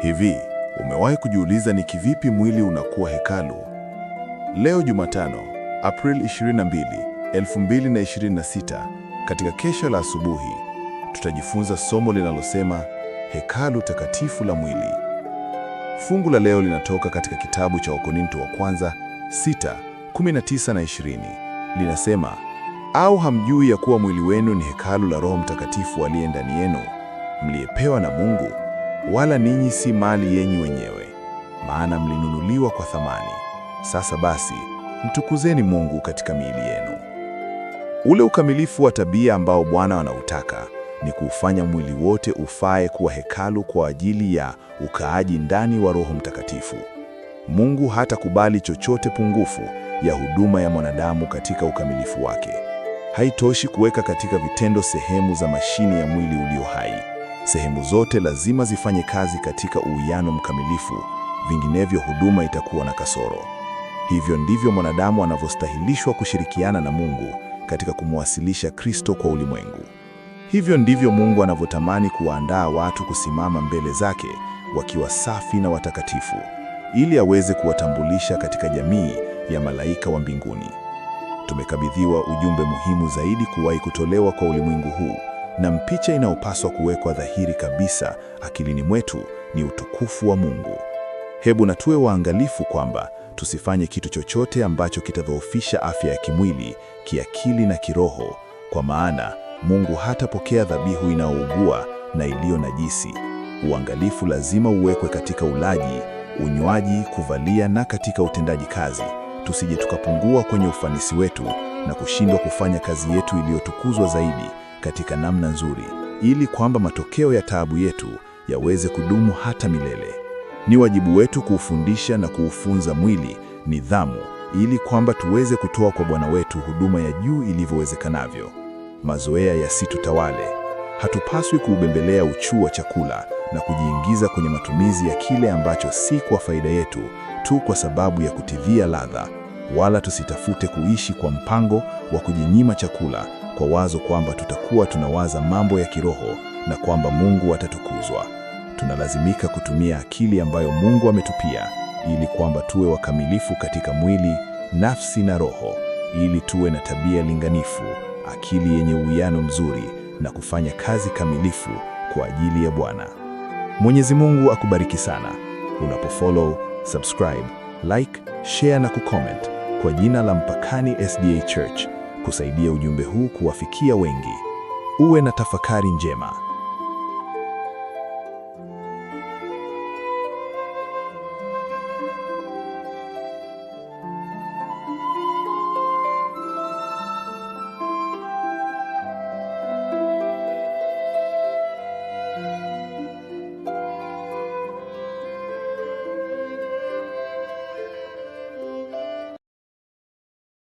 Hivi, umewahi kujiuliza ni kivipi mwili unakuwa hekalu? Leo Jumatano, April 22, 2026, katika kesha la asubuhi, tutajifunza somo linalosema hekalu takatifu la mwili. Fungu la leo linatoka katika kitabu cha Wakorintho wa kwanza 6:19 na 20. Linasema, au hamjui ya kuwa mwili wenu ni hekalu la Roho Mtakatifu aliye ndani yenu, mliyepewa na Mungu, wala ninyi si mali yenyu wenyewe, maana mlinunuliwa kwa thamani. Sasa basi, mtukuzeni Mungu katika miili yenu. Ule ukamilifu wa tabia ambao Bwana anautaka ni kuufanya mwili wote ufae kuwa hekalu kwa ajili ya ukaaji ndani wa Roho Mtakatifu. Mungu hatakubali chochote pungufu ya huduma ya mwanadamu katika ukamilifu wake. Haitoshi kuweka katika vitendo sehemu za mashine ya mwili ulio hai. Sehemu zote lazima zifanye kazi katika uwiano mkamilifu, vinginevyo huduma itakuwa na kasoro. Hivyo ndivyo mwanadamu anavyostahilishwa kushirikiana na Mungu katika kumwasilisha Kristo kwa ulimwengu. Hivyo ndivyo Mungu anavyotamani kuwaandaa watu kusimama mbele zake wakiwa safi na watakatifu, ili aweze kuwatambulisha katika jamii ya malaika wa mbinguni. Tumekabidhiwa ujumbe muhimu zaidi kuwahi kutolewa kwa ulimwengu huu, na mpicha inayopaswa kuwekwa dhahiri kabisa akilini mwetu ni utukufu wa Mungu. Hebu na tuwe waangalifu kwamba tusifanye kitu chochote ambacho kitadhoofisha afya ya kimwili, kiakili na kiroho, kwa maana Mungu hatapokea dhabihu inayougua na iliyo najisi. Uangalifu lazima uwekwe katika ulaji, unywaji, kuvalia na katika utendaji kazi, tusije tukapungua kwenye ufanisi wetu na kushindwa kufanya kazi yetu iliyotukuzwa zaidi katika namna nzuri, ili kwamba matokeo ya taabu yetu yaweze kudumu hata milele. Ni wajibu wetu kuufundisha na kuufunza mwili nidhamu, ili kwamba tuweze kutoa kwa Bwana wetu huduma ya juu ilivyowezekanavyo. Mazoea yasitutawale. Hatupaswi kuubembelea uchuu wa chakula na kujiingiza kwenye matumizi ya kile ambacho si kwa faida yetu tu kwa sababu ya kutidhia ladha, wala tusitafute kuishi kwa mpango wa kujinyima chakula kwa wazo kwamba tutakuwa tunawaza mambo ya kiroho na kwamba Mungu atatukuzwa. Tunalazimika kutumia akili ambayo Mungu ametupia ili kwamba tuwe wakamilifu katika mwili, nafsi na roho, ili tuwe na tabia linganifu, akili yenye uwiano mzuri na kufanya kazi kamilifu kwa ajili ya Bwana. Mwenyezi Mungu akubariki sana. Unapofollow, subscribe, like, share na kucomment kwa jina la Mpakani SDA Church kusaidia ujumbe huu kuwafikia wengi. Uwe na tafakari njema.